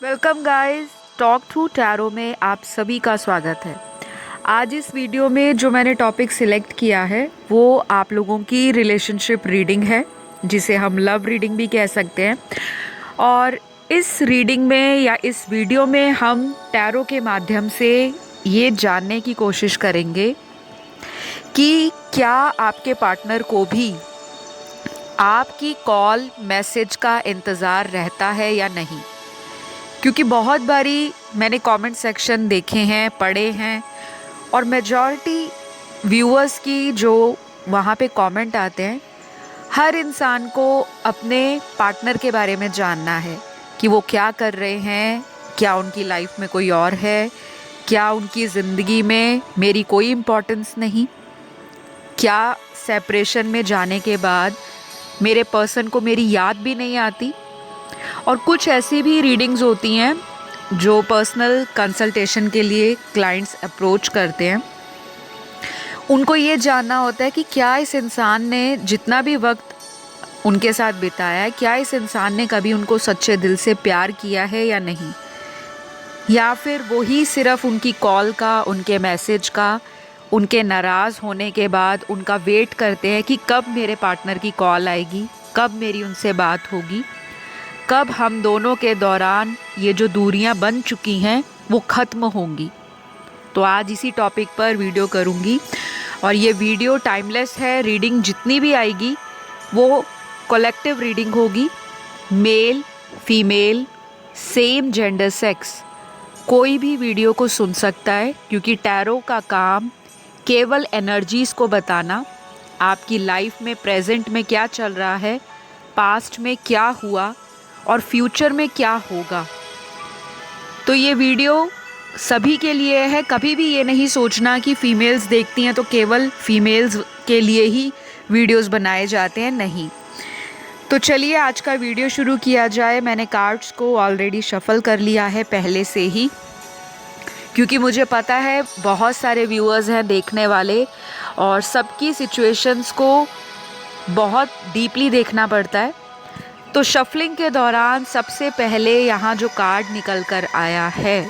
Welcome guys, talk to tarot में आप सभी का स्वागत है। आज इस वीडियो में जो मैंने टॉपिक सिलेक्ट किया है वो आप लोगों की रिलेशनशिप रीडिंग है, जिसे हम लव रीडिंग भी कह सकते हैं। और इस रीडिंग में या इस वीडियो में हम टैरो के माध्यम से ये जानने की कोशिश करेंगे कि क्या आपके पार्टनर को भी आपकी कॉल मैसेज का इंतज़ार रहता है या नहीं। क्योंकि बहुत बारी मैंने कमेंट सेक्शन देखे हैं, पढ़े हैं, और मेजॉरिटी व्यूअर्स की जो वहाँ पे कमेंट आते हैं, हर इंसान को अपने पार्टनर के बारे में जानना है कि वो क्या कर रहे हैं, क्या उनकी लाइफ में कोई और है, क्या उनकी ज़िंदगी में मेरी कोई इम्पोर्टेंस नहीं, क्या सेपरेशन में जाने के बाद मेरे पर्सन को मेरी याद भी नहीं आती। और कुछ ऐसी भी रीडिंग्स होती हैं जो पर्सनल कंसल्टेशन के लिए क्लाइंट्स अप्रोच करते हैं। उनको ये जानना होता है कि क्या इस इंसान ने जितना भी वक्त उनके साथ बिताया है, क्या इस इंसान ने कभी उनको सच्चे दिल से प्यार किया है या नहीं, या फिर वही सिर्फ उनकी कॉल का, उनके मैसेज का, उनके नाराज़ होने के बाद उनका वेट करते हैं कि कब मेरे पार्टनर की कॉल आएगी, कब मेरी उनसे बात होगी, कब हम दोनों के दौरान ये जो दूरियां बन चुकी हैं वो ख़त्म होंगी। तो आज इसी टॉपिक पर वीडियो करूंगी और ये वीडियो टाइमलेस है। रीडिंग जितनी भी आएगी वो कलेक्टिव रीडिंग होगी। Male, female, same gender, sex, कोई भी वीडियो को सुन सकता है, क्योंकि टैरो का काम केवल एनर्जीज़ को बताना, आपकी लाइफ में प्रेजेंट में क्या चल रहा है, पास्ट में क्या हुआ और फ्यूचर में क्या होगा। तो ये वीडियो सभी के लिए है। कभी भी ये नहीं सोचना कि फ़ीमेल्स देखती हैं तो केवल फ़ीमेल्स के लिए ही वीडियोस बनाए जाते हैं, नहीं। तो चलिए आज का वीडियो शुरू किया जाए। मैंने कार्ड्स को ऑलरेडी शफल कर लिया है पहले से ही, क्योंकि मुझे पता है बहुत सारे व्यूअर्स हैं देखने वाले और सबकी सिचुएशंस को बहुत डीपली देखना पड़ता है। तो शफलिंग के दौरान सबसे पहले यहाँ जो कार्ड निकल कर आया है,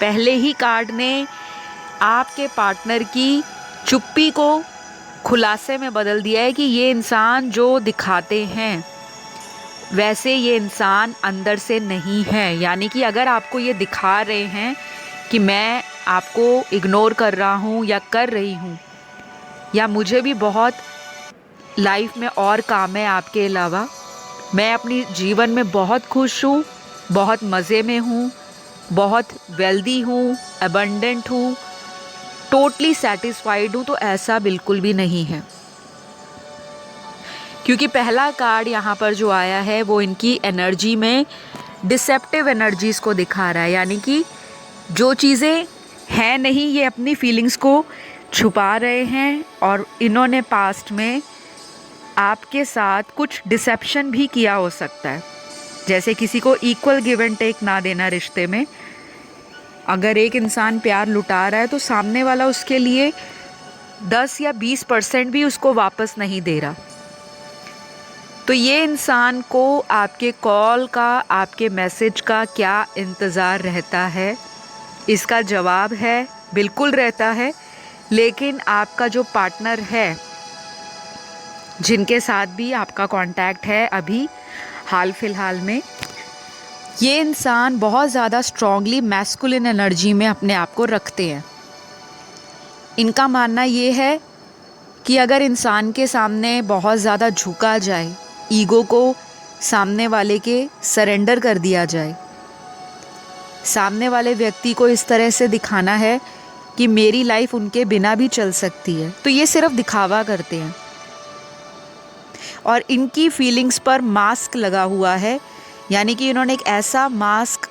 पहले ही कार्ड ने आपके पार्टनर की चुप्पी को खुलासे में बदल दिया है कि ये इंसान जो दिखाते हैं वैसे ये इंसान अंदर से नहीं है। यानी कि अगर आपको ये दिखा रहे हैं कि मैं आपको इग्नोर कर रहा हूँ या कर रही हूँ, या मुझे भी बहुत लाइफ में और काम है आपके अलावा, मैं अपनी जीवन में बहुत खुश हूँ, बहुत मज़े में हूँ, बहुत वेल्दी हूँ, अबंडेंट हूँ, टोटली सेटिस्फाइड हूँ, तो ऐसा बिल्कुल भी नहीं है। क्योंकि पहला कार्ड यहाँ पर जो आया है वो इनकी एनर्जी में डिसेप्टिव एनर्जीज़ को दिखा रहा है। यानी कि जो चीज़ें हैं नहीं, ये अपनी फीलिंग्स को छुपा रहे हैं और इन्होंने पास्ट में आपके साथ कुछ डिसेप्शन भी किया हो सकता है। जैसे किसी को इक्वल गिव एंड टेक ना देना रिश्ते में। अगर एक इंसान प्यार लुटा रहा है तो सामने वाला उसके लिए 10 या 20% भी उसको वापस नहीं दे रहा। तो ये इंसान को आपके कॉल का, आपके मैसेज का क्या इंतज़ार रहता है? इसका जवाब है बिल्कुल रहता है। लेकिन आपका जो पार्टनर है, जिनके साथ भी आपका कांटेक्ट है अभी हाल फिलहाल में, ये इंसान बहुत ज़्यादा स्ट्रॉन्गली मैस्कुलिन एनर्जी में अपने आप को रखते हैं। इनका मानना ये है कि अगर इंसान के सामने बहुत ज़्यादा झुका जाए, ईगो को सामने वाले के सरेंडर कर दिया जाए, सामने वाले व्यक्ति को इस तरह से दिखाना है कि मेरी लाइफ उनके बिना भी चल सकती है, तो ये सिर्फ दिखावा करते हैं। और इनकी फीलिंग्स पर मास्क लगा हुआ है। यानी कि इन्होंने एक ऐसा मास्क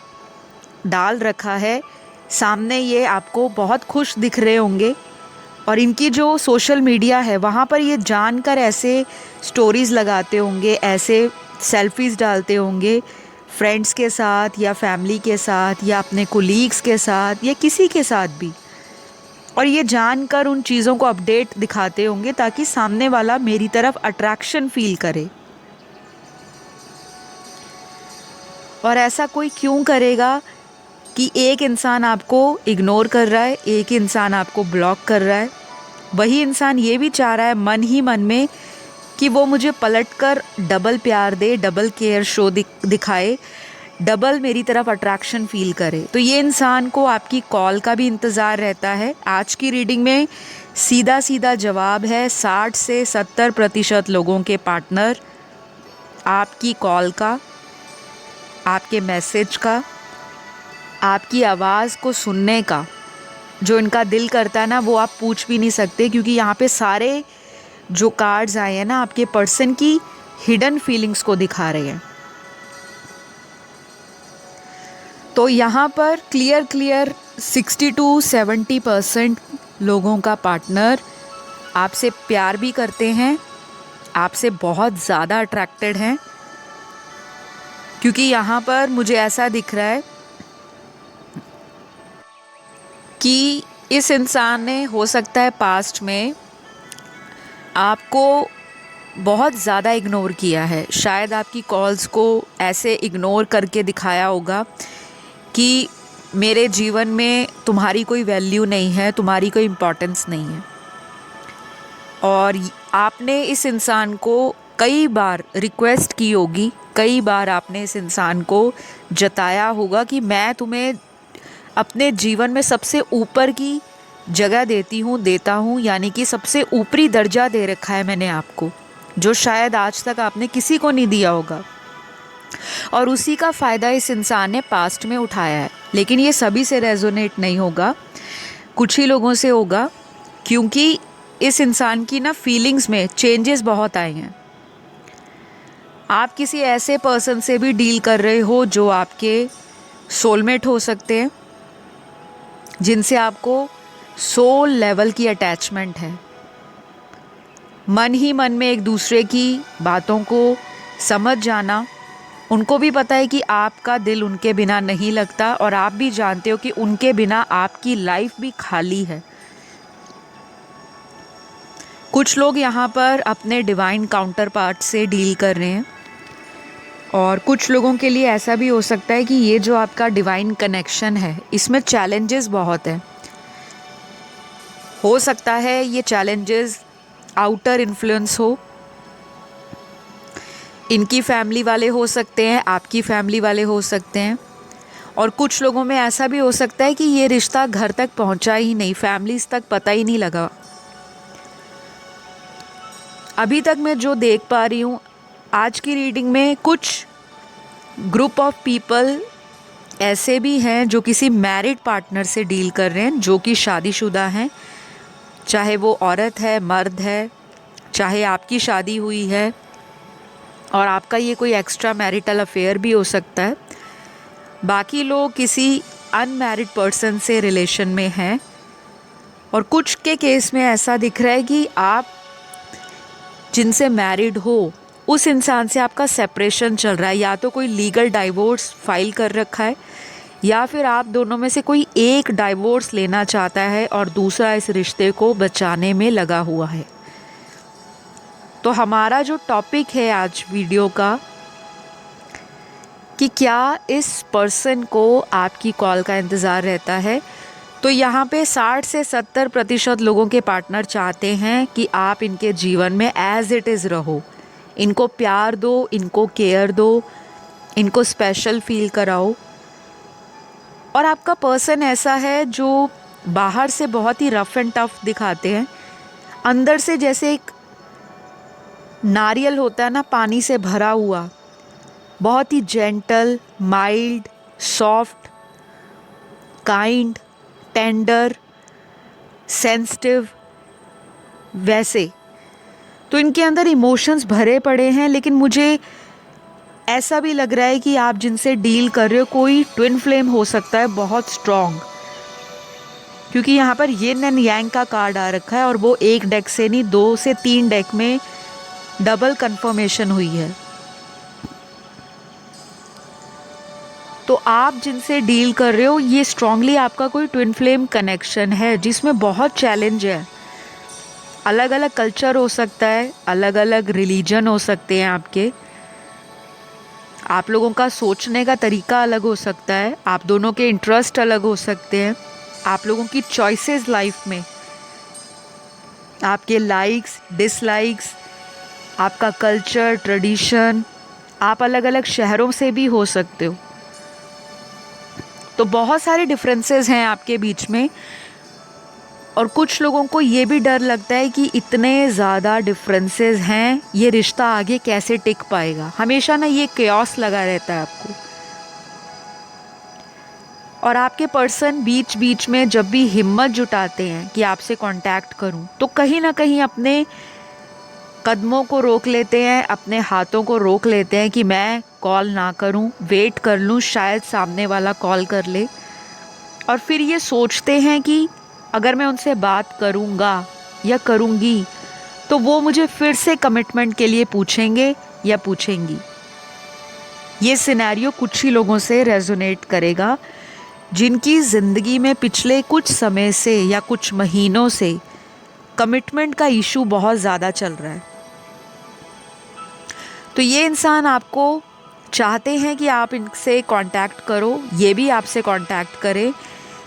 डाल रखा है, सामने ये आपको बहुत खुश दिख रहे होंगे और इनकी जो सोशल मीडिया है वहाँ पर ये जानकर ऐसे स्टोरीज़ लगाते होंगे, ऐसे सेल्फीज़ डालते होंगे फ्रेंड्स के साथ या फैमिली के साथ या अपने कोलीग्स के साथ या किसी के साथ भी, और ये जानकर उन चीज़ों को अपडेट दिखाते होंगे ताकि सामने वाला मेरी तरफ अट्रैक्शन फील करे। और ऐसा कोई क्यों करेगा कि एक इंसान आपको इग्नोर कर रहा है, एक इंसान आपको ब्लॉक कर रहा है, वही इंसान ये भी चाह रहा है मन ही मन में कि वो मुझे पलटकर डबल प्यार दे, डबल केयर शो दिखाए, डबल मेरी तरफ अट्रैक्शन फील करे। तो ये इंसान को आपकी कॉल का भी इंतज़ार रहता है। आज की रीडिंग में सीधा सीधा जवाब है, 60 से 70% लोगों के पार्टनर आपकी कॉल का, आपके मैसेज का, आपकी आवाज़ को सुनने का जो इनका दिल करता है ना, वो आप पूछ भी नहीं सकते, क्योंकि यहाँ पे सारे जो कार्ड्स आए हैं ना, आपके पर्सन की हिडन फीलिंग्स को दिखा रहे हैं। तो यहाँ पर क्लियर 60 to 70% लोगों का पार्टनर आपसे प्यार भी करते हैं, आपसे बहुत ज़्यादा अट्रैक्टेड हैं, क्योंकि यहाँ पर मुझे ऐसा दिख रहा है कि इस इंसान ने, हो सकता है पास्ट में आपको बहुत ज़्यादा इग्नोर किया है। शायद आपकी कॉल्स को ऐसे इग्नोर करके दिखाया होगा कि मेरे जीवन में तुम्हारी कोई वैल्यू नहीं है, तुम्हारी कोई इम्पोर्टेंस नहीं है। और आपने इस इंसान को कई बार रिक्वेस्ट की होगी, कई बार आपने इस इंसान को जताया होगा कि मैं तुम्हें अपने जीवन में सबसे ऊपर की जगह देता हूँ, यानी कि सबसे ऊपरी दर्जा दे रखा है मैंने आपको, जो शायद आज तक आपने किसी को नहीं दिया होगा। और उसी का फ़ायदा इस इंसान ने पास्ट में उठाया है। लेकिन ये सभी से रेजोनेट नहीं होगा, कुछ ही लोगों से होगा, क्योंकि इस इंसान की ना फीलिंग्स में चेंजेस बहुत आए हैं। आप किसी ऐसे पर्सन से भी डील कर रहे हो जो आपके सोलमेट हो सकते हैं, जिनसे आपको सोल लेवल की अटैचमेंट है। मन ही मन में एक दूसरे की बातों को समझ जाना, उनको भी पता है कि आपका दिल उनके बिना नहीं लगता, और आप भी जानते हो कि उनके बिना आपकी लाइफ भी खाली है। कुछ लोग यहाँ पर अपने डिवाइन काउंटर पार्ट से डील कर रहे हैं, और कुछ लोगों के लिए ऐसा भी हो सकता है कि ये जो आपका डिवाइन कनेक्शन है, इसमें चैलेंजेस बहुत हैं। हो सकता है ये चैलेंजेस आउटर इन्फ्लुएंस हो, इनकी फैमिली वाले हो सकते हैं, आपकी फैमिली वाले हो सकते हैं, और कुछ लोगों में ऐसा भी हो सकता है कि ये रिश्ता घर तक पहुंचा ही नहीं, फैमिलीज तक पता ही नहीं लगा। अभी तक मैं जो देख पा रही हूँ आज की रीडिंग में, कुछ ग्रुप ऑफ पीपल ऐसे भी हैं जो किसी मैरिड पार्टनर से डील कर रहे हैं, जो कि शादीशुदा हैं, चाहे वो औरत है, मर्द है, चाहे आपकी शादी हुई है और आपका ये कोई एक्स्ट्रा मैरिटल अफेयर भी हो सकता है। बाकी लोग किसी अनमैरिड पर्सन से रिलेशन में हैं, और कुछ के केस में ऐसा दिख रहा है कि आप जिनसे मैरिड हो उस इंसान से आपका सेपरेशन चल रहा है, या तो कोई लीगल डाइवोर्स फाइल कर रखा है, या फिर आप दोनों में से कोई एक डाइवोर्स लेना चाहता है और दूसरा इस रिश्ते को बचाने में लगा हुआ है। तो हमारा जो टॉपिक है आज वीडियो का, कि क्या इस पर्सन को आपकी कॉल का इंतज़ार रहता है, तो यहाँ पे 60 से 70% लोगों के पार्टनर चाहते हैं कि आप इनके जीवन में एज इट इज़ रहो, इनको प्यार दो, इनको केयर दो, इनको स्पेशल फील कराओ। और आपका पर्सन ऐसा है जो बाहर से बहुत ही रफ़ एंड टफ दिखाते हैं, अंदर से जैसे एक नारियल होता है ना, पानी से भरा हुआ, बहुत ही gentle, mild, soft, kind, tender, sensitive, वैसे। तो इनके अंदर इमोशंस भरे पड़े हैं, लेकिन मुझे ऐसा भी लग रहा है कि आप जिनसे डील कर रहे हो कोई ट्विन फ्लेम हो सकता है, बहुत स्ट्रॉन्ग, क्योंकि यहाँ पर यिन एंड यांग का कार्ड आ रखा है, और वो एक डेक से नहीं 2 से 3 डेक में डबल कंफर्मेशन हुई है। तो आप जिनसे डील कर रहे हो, ये स्ट्रांगली आपका कोई ट्विन फ्लेम कनेक्शन है, जिसमें बहुत चैलेंज है। अलग अलग कल्चर हो सकता है, अलग अलग रिलीजन हो सकते हैं आपके, आप लोगों का सोचने का तरीका अलग हो सकता है, आप दोनों के इंटरेस्ट अलग हो सकते हैं, आप लोगों की चॉइसेस लाइफ में, आपके लाइक्स डिसलाइक्स, आपका कल्चर ट्रेडिशन, आप अलग अलग शहरों से भी हो सकते हो। तो बहुत सारे डिफरेंसेस हैं आपके बीच में। और कुछ लोगों को ये भी डर लगता है कि इतने ज़्यादा डिफरेंसेस हैं, ये रिश्ता आगे कैसे टिक पाएगा। हमेशा ना ये केओस लगा रहता है आपको। और आपके पर्सन बीच बीच में जब भी हिम्मत जुटाते हैं कि आपसे कांटेक्ट करूं, तो कहीं ना कहीं अपने कदमों को रोक लेते हैं, अपने हाथों को रोक लेते हैं कि मैं कॉल ना करूं, वेट कर लूं, शायद सामने वाला कॉल कर ले। और फिर ये सोचते हैं कि अगर मैं उनसे बात करूंगा या करूंगी तो वो मुझे फिर से कमिटमेंट के लिए पूछेंगे या पूछेंगी। ये सिनेरियो कुछ ही लोगों से रेजोनेट करेगा जिनकी ज़िंदगी में पिछले कुछ समय से या कुछ महीनों से कमिटमेंट का इशू बहुत ज़्यादा चल रहा है। तो ये इंसान आपको चाहते हैं कि आप इनसे कांटेक्ट करो, ये भी आपसे कांटेक्ट करें,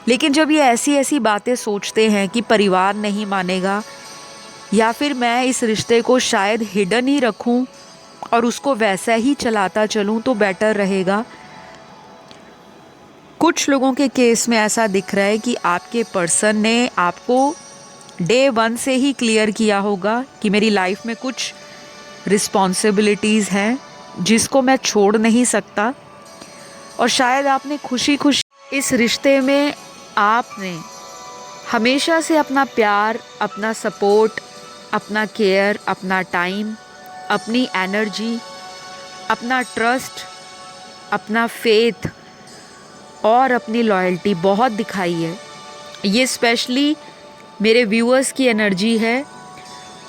लेकिन जब ये ऐसी ऐसी बातें सोचते हैं कि परिवार नहीं मानेगा या फिर मैं इस रिश्ते को शायद हिडन ही रखूं और उसको वैसा ही चलाता चलूं तो बेटर रहेगा। कुछ लोगों के केस में ऐसा दिख रहा है कि आपके पर्सन ने आपको डे 1 से ही क्लियर किया होगा कि मेरी लाइफ में कुछ रिस्पॉन्सिबिलिटीज़ हैं जिसको मैं छोड़ नहीं सकता। और शायद आपने खुशी खुशी इस रिश्ते में आपने हमेशा से अपना प्यार, अपना सपोर्ट, अपना केयर, अपना टाइम, अपनी एनर्जी, अपना ट्रस्ट, अपना फेथ और अपनी लॉयल्टी बहुत दिखाई है। ये स्पेशली मेरे व्यूअर्स की एनर्जी है।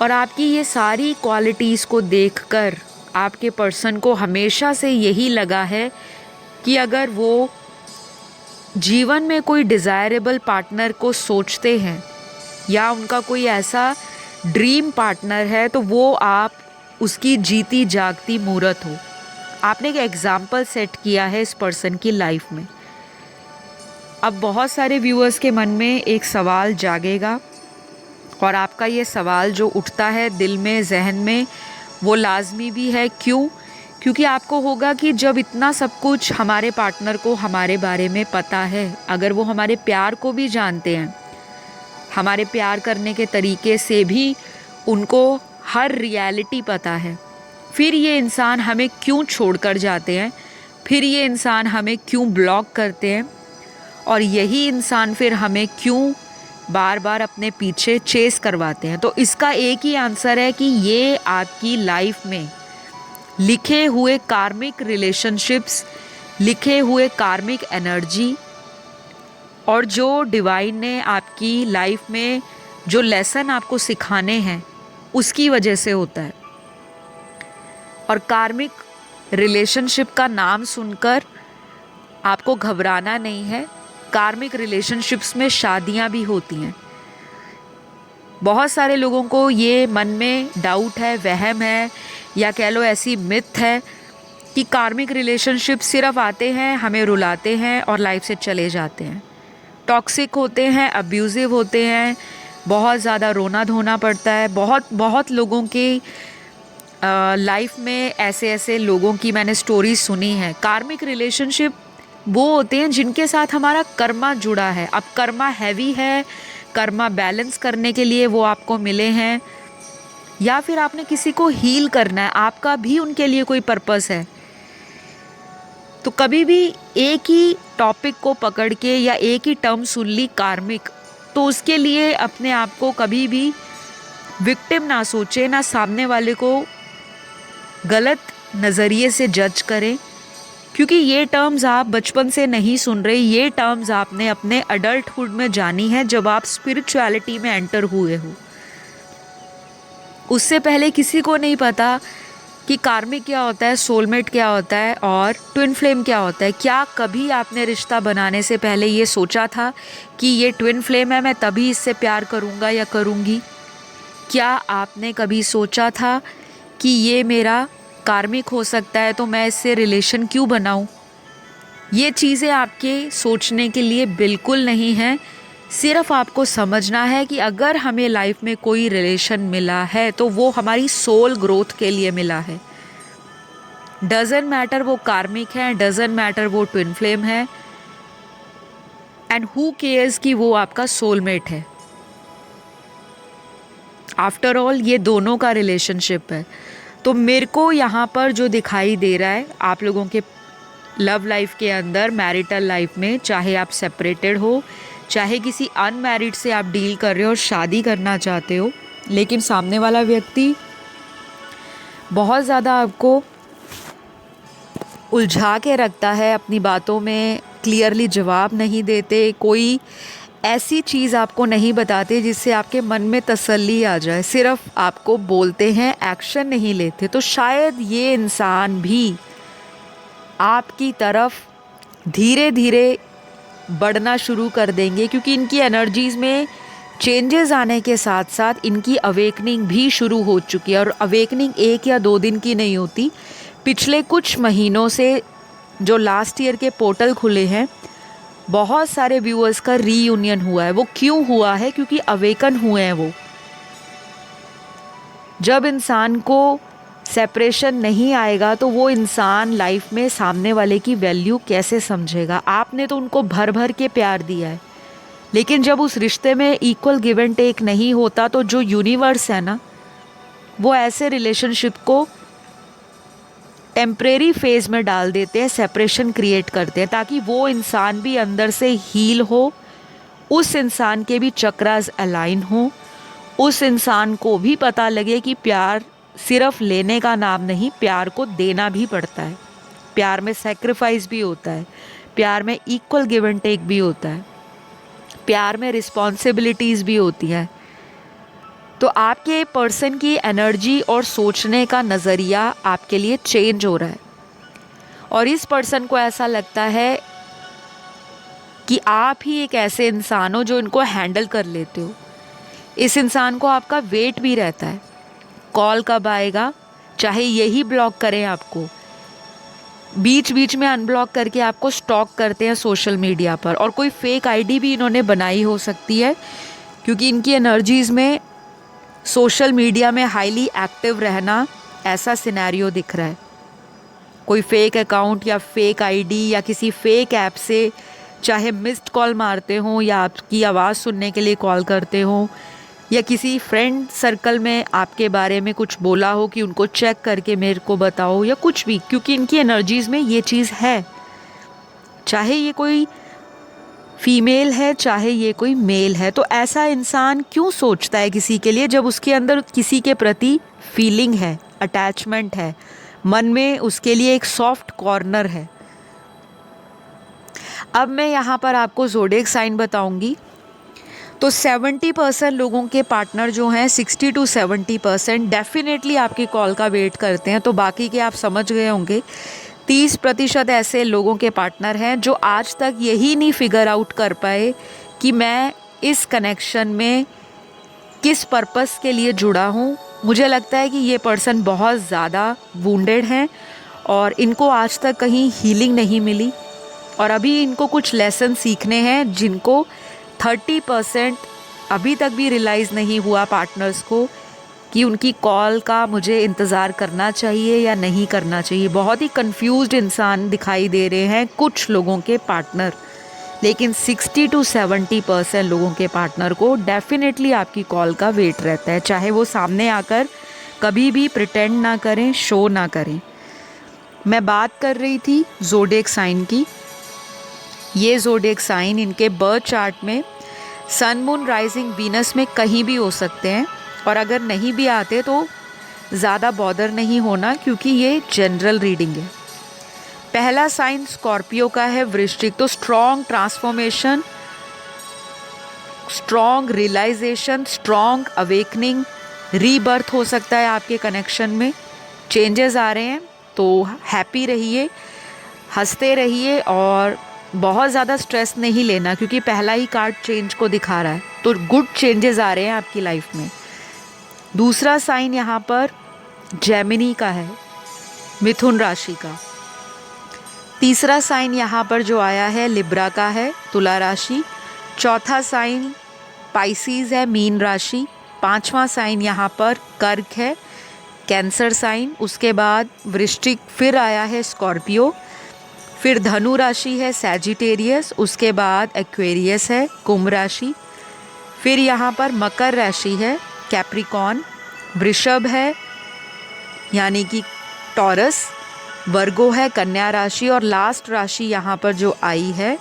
और आपकी ये सारी क्वालिटीज़ को देखकर आपके पर्सन को हमेशा से यही लगा है कि अगर वो जीवन में कोई डिज़ायरेबल पार्टनर को सोचते हैं या उनका कोई ऐसा ड्रीम पार्टनर है तो वो आप उसकी जीती जागती मूर्त हो। आपने एक एग्ज़ाम्पल सेट किया है इस पर्सन की लाइफ में। अब बहुत सारे व्यूअर्स के मन में एक सवाल जागेगा और आपका ये सवाल जो उठता है दिल में, जहन में, वो लाजमी भी है। क्यों? क्योंकि आपको होगा कि जब इतना सब कुछ हमारे पार्टनर को हमारे बारे में पता है, अगर वो हमारे प्यार को भी जानते हैं, हमारे प्यार करने के तरीके से भी उनको हर रियलिटी पता है, फिर ये इंसान हमें क्यों छोड़कर जाते हैं, फिर ये इंसान हमें क्यों ब्लॉक करते हैं और यही इंसान फिर हमें क्यों बार बार अपने पीछे चेस करवाते हैं। तो इसका एक ही आंसर है कि ये आपकी लाइफ में लिखे हुए कार्मिक रिलेशनशिप्स, लिखे हुए कार्मिक एनर्जी और जो डिवाइन ने आपकी लाइफ में जो लेसन आपको सिखाने हैं उसकी वजह से होता है। और कार्मिक रिलेशनशिप का नाम सुनकर आपको घबराना नहीं है। कार्मिक रिलेशनशिप्स में शादियां भी होती हैं। बहुत सारे लोगों को ये मन में डाउट है, वहम है या कह लो ऐसी मिथ है कि कार्मिक रिलेशनशिप सिर्फ आते हैं, हमें रुलाते हैं और लाइफ से चले जाते हैं, टॉक्सिक होते हैं, अब्यूज़िव होते हैं, बहुत ज़्यादा रोना धोना पड़ता है। बहुत लोगों के लाइफ में ऐसे ऐसे लोगों की मैंने स्टोरी सुनी है। कार्मिक रिलेशनशिप वो होते हैं जिनके साथ हमारा कर्मा जुड़ा है। अब कर्मा हैवी है, कर्मा बैलेंस करने के लिए वो आपको मिले हैं, या फिर आपने किसी को हील करना है, आपका भी उनके लिए कोई पर्पस है। तो कभी भी एक ही टॉपिक को पकड़ के या एक ही टर्म सुन ली कार्मिक, तो उसके लिए अपने आप को कभी भी विक्टिम ना सोचे, ना सामने वाले को गलत नज़रिए से जज करें, क्योंकि ये टर्म्स आप बचपन से नहीं सुन रहे। ये टर्म्स आपने अपने अडल्टहुड में जानी है जब आप स्पिरिचुअलिटी में एंटर हुए हो। उससे पहले किसी को नहीं पता कि कार्मिक क्या होता है, सोलमेट क्या होता है और ट्विन फ्लेम क्या होता है। क्या कभी आपने रिश्ता बनाने से पहले ये सोचा था कि ये ट्विन फ्लेम है, मैं तभी इससे प्यार करूँगा या करूँगी? क्या आपने कभी सोचा था कि ये मेरा कार्मिक हो सकता है, तो मैं इससे रिलेशन क्यों बनाऊं? ये चीज़ें आपके सोचने के लिए बिल्कुल नहीं हैं। सिर्फ आपको समझना है कि अगर हमें लाइफ में कोई रिलेशन मिला है तो वो हमारी सोल ग्रोथ के लिए मिला है। डजेंट मैटर वो कार्मिक है, डजेंट मैटर वो ट्विन फ्लेम है, एंड हु केयर्स कि वो आपका सोलमेट है। आफ्टर ऑल ये दोनों का रिलेशनशिप है। तो मेरे को यहाँ पर जो दिखाई दे रहा है आप लोगों के लव लाइफ के अंदर, मैरिटल लाइफ में, चाहे आप सेपरेटेड हो, चाहे किसी अनमैरिड से आप डील कर रहे हो और शादी करना चाहते हो, लेकिन सामने वाला व्यक्ति बहुत ज़्यादा आपको उलझा के रखता है, अपनी बातों में क्लियरली जवाब नहीं देते, कोई ऐसी चीज़ आपको नहीं बताते जिससे आपके मन में तसल्ली आ जाए, सिर्फ आपको बोलते हैं, एक्शन नहीं लेते। तो शायद ये इंसान भी आपकी तरफ धीरे धीरे बढ़ना शुरू कर देंगे, क्योंकि इनकी एनर्जीज़ में चेंजेस आने के साथ साथ इनकी अवेकनिंग भी शुरू हो चुकी है। और अवेकनिंग 1 या 2 दिन की नहीं होती। पिछले कुछ महीनों से जो लास्ट ईयर के पोर्टल खुले हैं, बहुत सारे व्यूअर्स का रीयूनियन हुआ है। वो क्यों हुआ है? क्योंकि अवेकन हुए हैं वो। जब इंसान को सेपरेशन नहीं आएगा तो वो इंसान लाइफ में सामने वाले की वैल्यू कैसे समझेगा? आपने तो उनको भर भर के प्यार दिया है, लेकिन जब उस रिश्ते में इक्वल गिव एंड टेक नहीं होता तो जो यूनिवर्स है ना, वो ऐसे रिलेशनशिप को टेम्परेरी फेज में डाल देते हैं, सेपरेशन क्रिएट करते हैं, ताकि वो इंसान भी अंदर से हील हो, उस इंसान के भी चक्रास अलाइन हो, उस इंसान को भी पता लगे कि प्यार सिर्फ लेने का नाम नहीं, प्यार को देना भी पड़ता है, प्यार में सेक्रीफाइस भी होता है, प्यार में इक्वल गिव एंड टेक भी होता है, प्यार में रिस्पॉन्सिबिलिटीज़ भी होती हैं। तो आपके पर्सन की एनर्जी और सोचने का नज़रिया आपके लिए चेंज हो रहा है, और इस पर्सन को ऐसा लगता है कि आप ही एक ऐसे इंसान हो जो इनको हैंडल कर लेते हो। इस इंसान को आपका वेट भी रहता है, कॉल कब आएगा, चाहे यही ब्लॉक करें आपको, बीच बीच में अनब्लॉक करके आपको स्टॉक करते हैं सोशल मीडिया पर, और कोई फेक आईडी भी इन्होंने बनाई हो सकती है, क्योंकि इनकी एनर्जीज़ में सोशल मीडिया में हाईली एक्टिव रहना ऐसा सिनेरियो दिख रहा है। कोई फेक अकाउंट या फेक आईडी या किसी फेक ऐप से चाहे मिस्ड कॉल मारते हों, या आपकी आवाज़ सुनने के लिए कॉल करते हों, या किसी फ्रेंड सर्कल में आपके बारे में कुछ बोला हो कि उनको चेक करके मेरे को बताओ, या कुछ भी, क्योंकि इनकी एनर्जीज़ में ये चीज़ है। चाहे ये कोई फीमेल है, चाहे ये कोई मेल है, तो ऐसा इंसान क्यों सोचता है किसी के लिए, जब उसके अंदर किसी के प्रति फीलिंग है, अटैचमेंट है, मन में उसके लिए एक सॉफ्ट कॉर्नर है। अब मैं यहाँ पर आपको ज़ोडिएक साइन बताऊंगी। तो 70% लोगों के पार्टनर जो हैं, 60 to 70% डेफिनेटली आपकी कॉल का वेट करते हैं। तो बाकी के आप समझ गए होंगे। 30% ऐसे लोगों के पार्टनर हैं जो आज तक यही नहीं फिगर आउट कर पाए कि मैं इस कनेक्शन में किस पर्पस के लिए जुड़ा हूँ। मुझे लगता है कि ये पर्सन बहुत ज़्यादा वुंडेड हैं और इनको आज तक कहीं हीलिंग नहीं मिली, और अभी इनको कुछ लेसन सीखने हैं जिनको 30% अभी तक भी रियलाइज़ नहीं हुआ पार्टनर्स को कि उनकी कॉल का मुझे इंतज़ार करना चाहिए या नहीं करना चाहिए। बहुत ही कंफ्यूज्ड इंसान दिखाई दे रहे हैं कुछ लोगों के पार्टनर, लेकिन 60 to 70% लोगों के पार्टनर को डेफिनेटली आपकी कॉल का वेट रहता है, चाहे वो सामने आकर कभी भी प्रिटेंड ना करें, शो ना करें। मैं बात कर रही थी ज़ोडिएक साइन की। ये ज़ोडिएक साइन इनके बर्थ चार्ट में सन, मून, राइजिंग, वीनस में कहीं भी हो सकते हैं, और अगर नहीं भी आते तो ज़्यादा बॉदर नहीं होना, क्योंकि ये जनरल रीडिंग है। पहला साइन स्कॉर्पियो का है, वृश्चिक। तो strong transformation, strong realisation, strong awakening, rebirth हो सकता है आपके कनेक्शन में। चेंजेस आ रहे हैं, तो हैप्पी रहिए, हंसते रहिए, और बहुत ज़्यादा स्ट्रेस नहीं लेना, क्योंकि पहला ही कार्ड चेंज को दिखा रहा है। तो गुड चेंजेस आ रहे हैं आपकी लाइफ में। दूसरा साइन यहाँ पर जेमिनी का है। मिथुन राशि का। तीसरा साइन यहाँ पर जो आया है लिब्रा का है, तुला राशि। चौथा साइन पाइसीज है, मीन राशि। पांचवा साइन यहाँ पर कर्क है, कैंसर साइन। उसके बाद वृश्चिक फिर आया है, स्कॉर्पियो। फिर धनु राशि है, सैजिटेरियस। उसके बाद एक्वेरियस है, कुंभ राशि। फिर यहाँ पर मकर राशि है, कैप्रिकॉन। वृषभ है यानी कि टॉरस। वर्गो है, कन्या राशि। और लास्ट राशि यहाँ पर जो आई है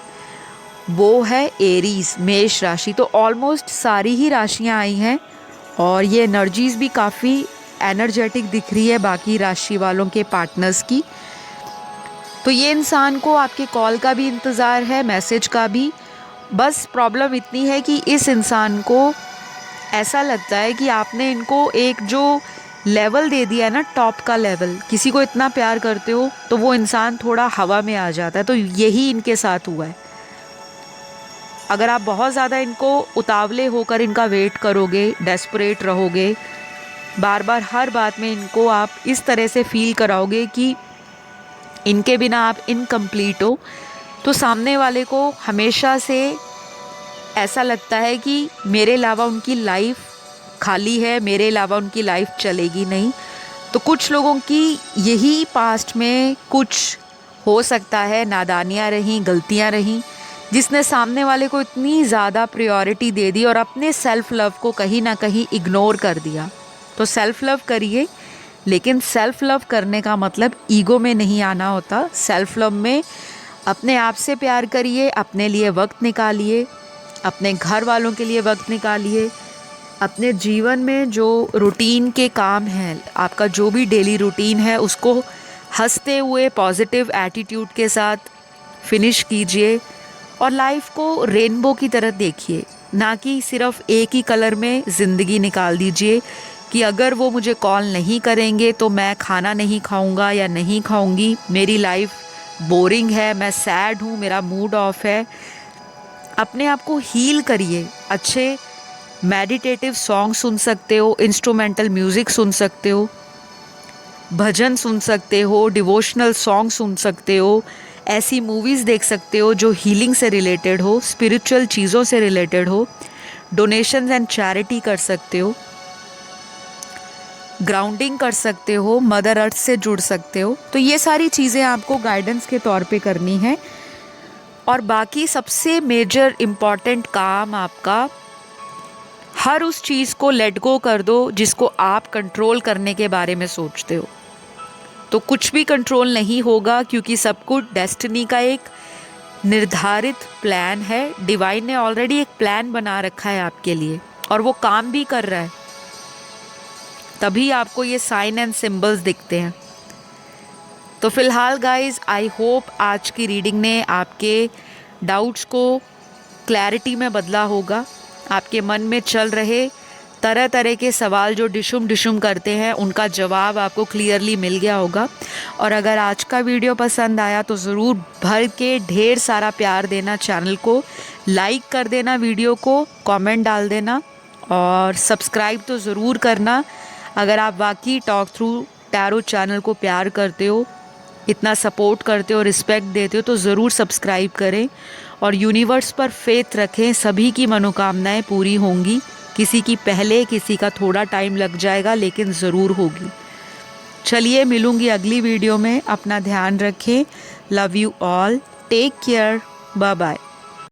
वो है एरीज, मेष राशि। तो ऑलमोस्ट सारी ही राशियाँ आई हैं और ये एनर्जीज भी काफ़ी एनर्जेटिक दिख रही है बाकी राशि वालों के पार्टनर्स की। तो ये इंसान को आपके कॉल का भी इंतज़ार है, मैसेज का भी। बस प्रॉब्लम इतनी है कि इस इंसान को ऐसा लगता है कि आपने इनको एक जो लेवल दे दिया है ना, टॉप का लेवल, किसी को इतना प्यार करते हो तो वो इंसान थोड़ा हवा में आ जाता है। तो यही इनके साथ हुआ है। अगर आप बहुत ज़्यादा इनको उतावले होकर इनका वेट करोगे, डेस्परेट रहोगे, बार बार हर बात में इनको आप इस तरह से फील कराओगे कि इनके बिना आप इनकम्प्लीट हो, तो सामने वाले को हमेशा से ऐसा लगता है कि मेरे अलावा उनकी लाइफ खाली है, मेरे अलावा उनकी लाइफ चलेगी नहीं। तो कुछ लोगों की यही पास्ट में कुछ हो सकता है नादानियाँ रहीं, गलतियाँ रहीं, जिसने सामने वाले को इतनी ज़्यादा प्रायोरिटी दे दी और अपने सेल्फ़ लव को कहीं ना कहीं इग्नोर कर दिया। तो सेल्फ़ लव करिए, लेकिन सेल्फ़ लव करने का मतलब ईगो में नहीं आना होता। सेल्फ़ लव में अपने आप से प्यार करिए, अपने लिए वक्त निकालिए, अपने घर वालों के लिए वक्त निकालिए, अपने जीवन में जो रूटीन के काम हैं, आपका जो भी डेली रूटीन है उसको हंसते हुए पॉजिटिव एटीट्यूड के साथ फिनिश कीजिए और लाइफ को रेनबो की तरह देखिए, ना कि सिर्फ एक ही कलर में ज़िंदगी निकाल दीजिए कि अगर वो मुझे कॉल नहीं करेंगे तो मैं खाना नहीं खाऊंगा या नहीं खाऊंगी, मेरी लाइफ बोरिंग है, मैं सैड हूँ, मेरा मूड ऑफ है। अपने आप को हील करिए। अच्छे मेडिटेटिव सॉन्ग सुन सकते हो, इंस्ट्रूमेंटल म्यूज़िक सुन सकते हो, भजन सुन सकते हो, डिवोशनल सॉन्ग सुन सकते हो, ऐसी मूवीज़ देख सकते हो जो हीलिंग से रिलेटेड हो, स्पिरिचुअल चीज़ों से रिलेटेड हो, डोनेशंस एंड चैरिटी कर सकते हो, ग्राउंडिंग कर सकते हो, मदर अर्थ से जुड़ सकते हो। तो ये सारी चीज़ें आपको गाइडेंस के तौर पे करनी है। और बाकी सबसे मेजर इम्पॉर्टेंट काम आपका, हर उस चीज़ को लेट गो कर दो जिसको आप कंट्रोल करने के बारे में सोचते हो। तो कुछ भी कंट्रोल नहीं होगा, क्योंकि सब कुछ डेस्टिनी का एक निर्धारित प्लान है। डिवाइन ने ऑलरेडी एक प्लान बना रखा है आपके लिए और वो काम भी कर रहा है, तभी आपको ये साइन एंड सिंबल्स दिखते हैं। तो फिलहाल गाइज, आई होप आज की रीडिंग ने आपके डाउट्स को क्लैरिटी में बदला होगा। आपके मन में चल रहे तरह तरह के सवाल जो डिशुम करते हैं, उनका जवाब आपको क्लियरली मिल गया होगा। और अगर आज का वीडियो पसंद आया तो ज़रूर भर के ढेर सारा प्यार देना, चैनल को लाइक कर देना, वीडियो को कमेंट डाल देना और सब्सक्राइब तो ज़रूर करना। अगर आप वाकई टॉक थ्रू टैरो चैनल को प्यार करते हो, इतना सपोर्ट करते हो, रिस्पेक्ट देते हो, तो ज़रूर सब्सक्राइब करें और यूनिवर्स पर फेथ रखें। सभी की मनोकामनाएं पूरी होंगी, किसी की पहले, किसी का थोड़ा टाइम लग जाएगा, लेकिन ज़रूर होगी। चलिए, मिलूंगी अगली वीडियो में। अपना ध्यान रखें। Love you all, take care, bye bye.